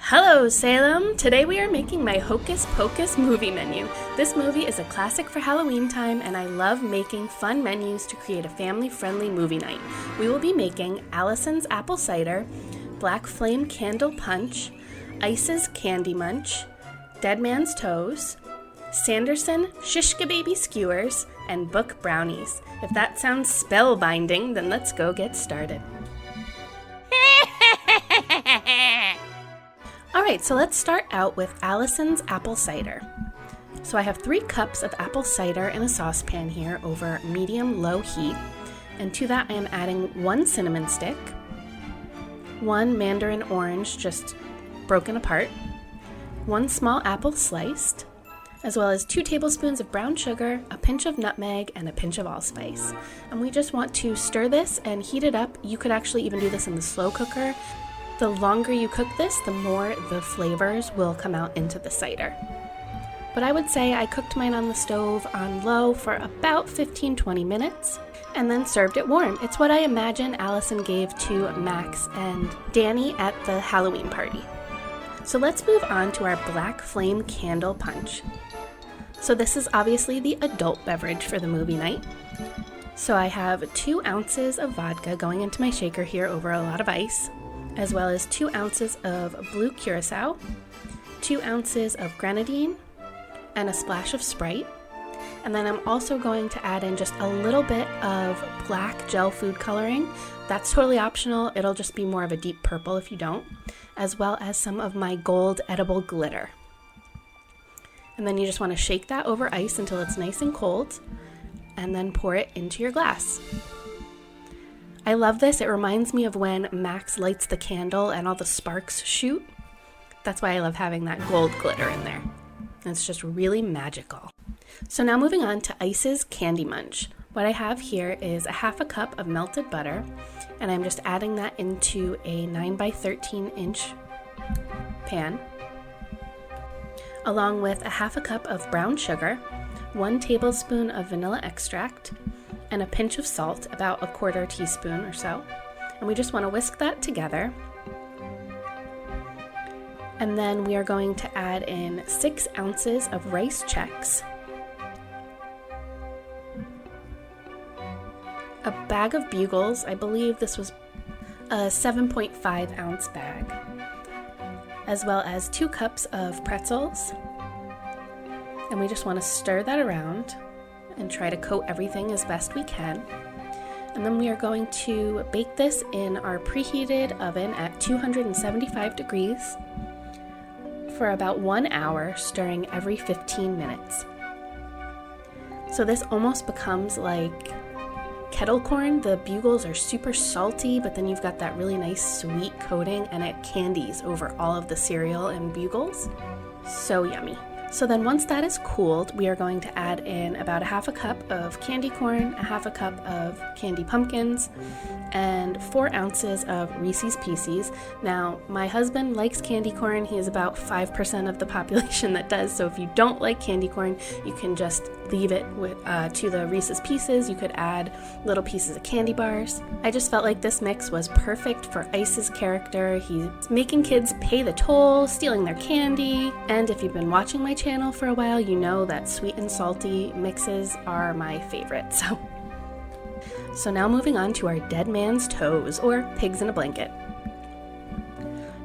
Hello, Salem! Today we are making my Hocus Pocus movie menu. This movie is a classic for Halloween time, and I love making fun menus to create a family-friendly movie night. We will be making Allison's Apple Cider, Black Flame Candle Punch, Ice's Candy Munch, Dead Man's Toes, Sanderson Shishkababy Skewers, and Boooook Brownies. If that sounds spellbinding, then let's go get started. Alright, so let's start out with Allison's Apple Cider. So I have 3 cups of apple cider in a saucepan here over medium-low heat. And to that I am adding 1 cinnamon stick, 1 mandarin orange just broken apart, 1 small apple sliced, as well as 2 tablespoons of brown sugar, a pinch of nutmeg, and a pinch of allspice. And we just want to stir this and heat it up. You could actually even do this in the slow cooker. The longer you cook this, the more the flavors will come out into the cider. But I would say I cooked mine on the stove on low for about 15-20 minutes and then served it warm. It's what I imagine Allison gave to Max and Danny at the Halloween party. So let's move on to our Black Flame Candle Punch. So this is obviously the adult beverage for the movie night. So I have 2 ounces of vodka going into my shaker here over a lot of ice, as well as 2 ounces of blue curacao, 2 ounces of grenadine, and a splash of Sprite. And then I'm also going to add in just a little bit of black gel food coloring. That's totally optional. It'll just be more of a deep purple if you don't, as well as some of my gold edible glitter. And then you just want to shake that over ice until it's nice and cold, and then pour it into your glass. I love this. It reminds me of when Max lights the candle and all the sparks shoot. That's why I love having that gold glitter in there. It's just really magical. So now moving on to Ice's Candy Munch. What I have here is a half a cup of melted butter, and I'm just adding that into a 9x13-inch pan, along with a half a cup of brown sugar, 1 tablespoon of vanilla extract, and a pinch of salt, about a 1/4 teaspoon or so. And we just want to whisk that together. And then we are going to add in 6 ounces of rice checks, a bag of bugles. I believe this was a 7.5 ounce bag, as well as 2 cups of pretzels. And we just want to stir that around and try to coat everything as best we can. And then we are going to bake this in our preheated oven at 275 degrees for about 1 hour, stirring every 15 minutes. So this almost becomes like kettle corn. The bugles are super salty, but then you've got that really nice sweet coating, and it candies over all of the cereal and bugles. So yummy. So then once that is cooled, we are going to add in about a half a cup of candy corn, a half a cup of candy pumpkins, and 4 ounces of Reese's Pieces. Now, my husband likes candy corn. He is about 5% of the population that does, so if you don't like candy corn, you can just leave it to the Reese's Pieces. You could add little pieces of candy bars. I just felt like this mix was perfect for Ice's character. He's making kids pay the toll, stealing their candy, and if you've been watching my channel for a while, you know that sweet and salty mixes are my favorite. So now moving on to our Dead Man's Toes, or pigs in a blanket.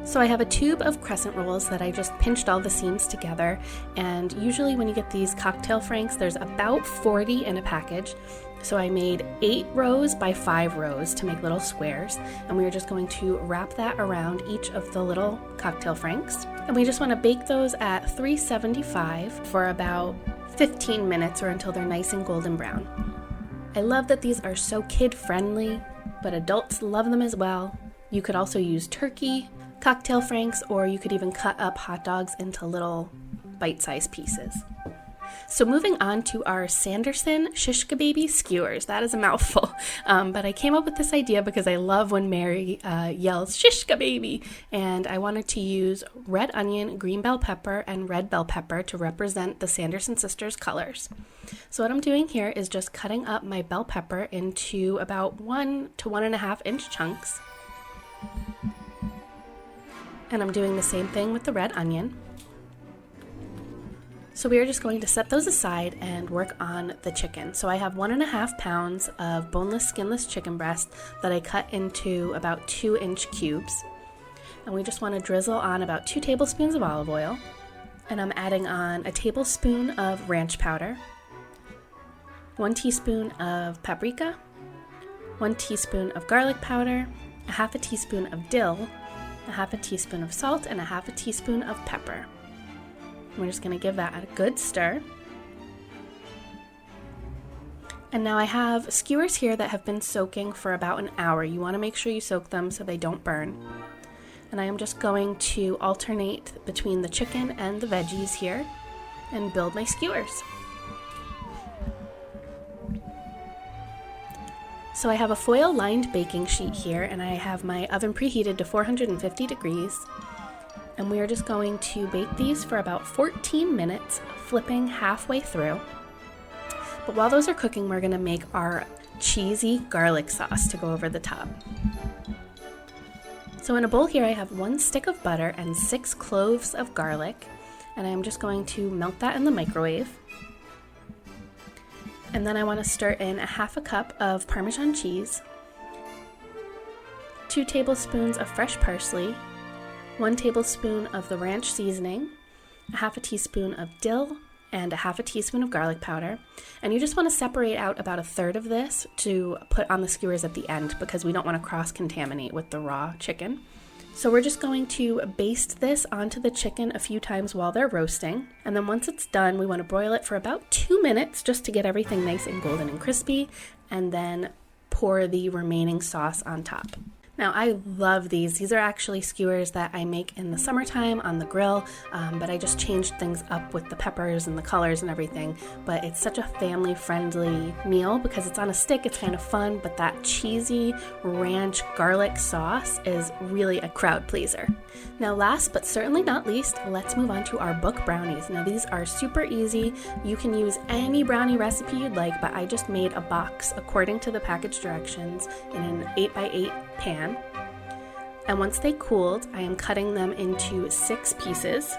So I have a tube of crescent rolls that I just pinched all the seams together, and usually when you get these cocktail franks, there's about 40 in a package. So I made 8 rows by 5 rows to make little squares, and we are just going to wrap that around each of the little cocktail franks. And we just want to bake those at 375 for about 15 minutes, or until they're nice and golden brown. I love that these are so kid-friendly, but adults love them as well. You could also use turkey, cocktail franks, or you could even cut up hot dogs into little bite-sized pieces. So moving on to our Sanderson Shishkababy Skewers. That is a mouthful, but I came up with this idea because I love when Mary yells Shishkababy, and I wanted to use red onion, green bell pepper, and red bell pepper to represent the Sanderson sisters' colors. So what I'm doing here is just cutting up my bell pepper into about 1 to 1.5 inch chunks. And I'm doing the same thing with the red onion. So we are just going to set those aside and work on the chicken. So I have 1.5 pounds of boneless, skinless chicken breast that I cut into about 2-inch cubes. And we just want to drizzle on about 2 tablespoons of olive oil. And I'm adding on a tablespoon of ranch powder, 1 teaspoon of paprika, 1 teaspoon of garlic powder, 1/2 teaspoon of dill, 1/2 teaspoon of salt, and 1/2 teaspoon of pepper. We're just going to give that a good stir. And now I have skewers here that have been soaking for about an hour. You want to make sure you soak them so they don't burn. And I am just going to alternate between the chicken and the veggies here and build my skewers. So I have a foil lined baking sheet here, and I have my oven preheated to 450 degrees. And we are just going to bake these for about 14 minutes, flipping halfway through. But while those are cooking, we're going to make our cheesy garlic sauce to go over the top. So in a bowl here I have 1 stick of butter and 6 cloves of garlic, and I'm just going to melt that in the microwave. And then I want to stir in 1/2 cup of Parmesan cheese, 2 tablespoons of fresh parsley, 1 tablespoon of the ranch seasoning, 1/2 teaspoon of dill, and 1/2 teaspoon of garlic powder. And you just want to separate out about 1/3 of this to put on the skewers at the end because we don't want to cross-contaminate with the raw chicken. So we're just going to baste this onto the chicken a few times while they're roasting. And then once it's done, we want to broil it for about 2 minutes just to get everything nice and golden and crispy, and then pour the remaining sauce on top. Now, I love these. These are actually skewers that I make in the summertime on the grill, but I just changed things up with the peppers and the colors and everything. But it's such a family-friendly meal because it's on a stick. It's kind of fun, but that cheesy ranch garlic sauce is really a crowd pleaser. Now, last but certainly not least, let's move on to our Boooook Brownies. Now, these are super easy. You can use any brownie recipe you'd like, but I just made a box according to the package directions in an 8x8 pan. And once they cooled, I am cutting them into 6 pieces.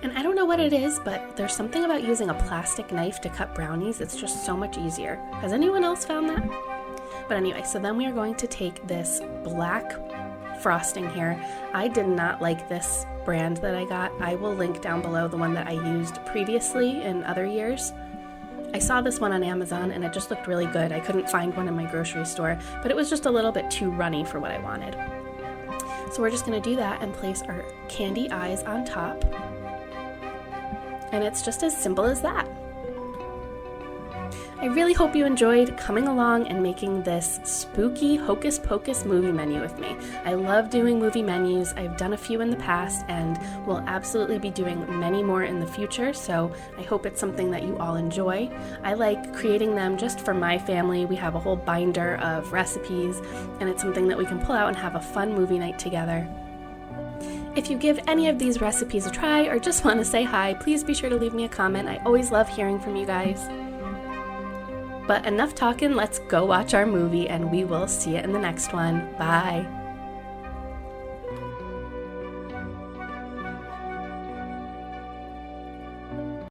And I don't know what it is, but there's something about using a plastic knife to cut brownies. It's just so much easier. Has anyone else found that? But anyway, so then we are going to take this black frosting here. I did not like this brand that I got. I will link down below the one that I used previously in other years. I saw this one on Amazon and it just looked really good. I couldn't find one in my grocery store, but it was just a little bit too runny for what I wanted. So we're just going to do that and place our candy eyes on top. And it's just as simple as that. I really hope you enjoyed coming along and making this spooky Hocus Pocus movie menu with me. I love doing movie menus. I've done a few in the past and will absolutely be doing many more in the future, so I hope it's something that you all enjoy. I like creating them just for my family. We have a whole binder of recipes, and it's something that we can pull out and have a fun movie night together. If you give any of these recipes a try or just want to say hi, please be sure to leave me a comment. I always love hearing from you guys. But enough talking, let's go watch our movie and we will see you in the next one. Bye!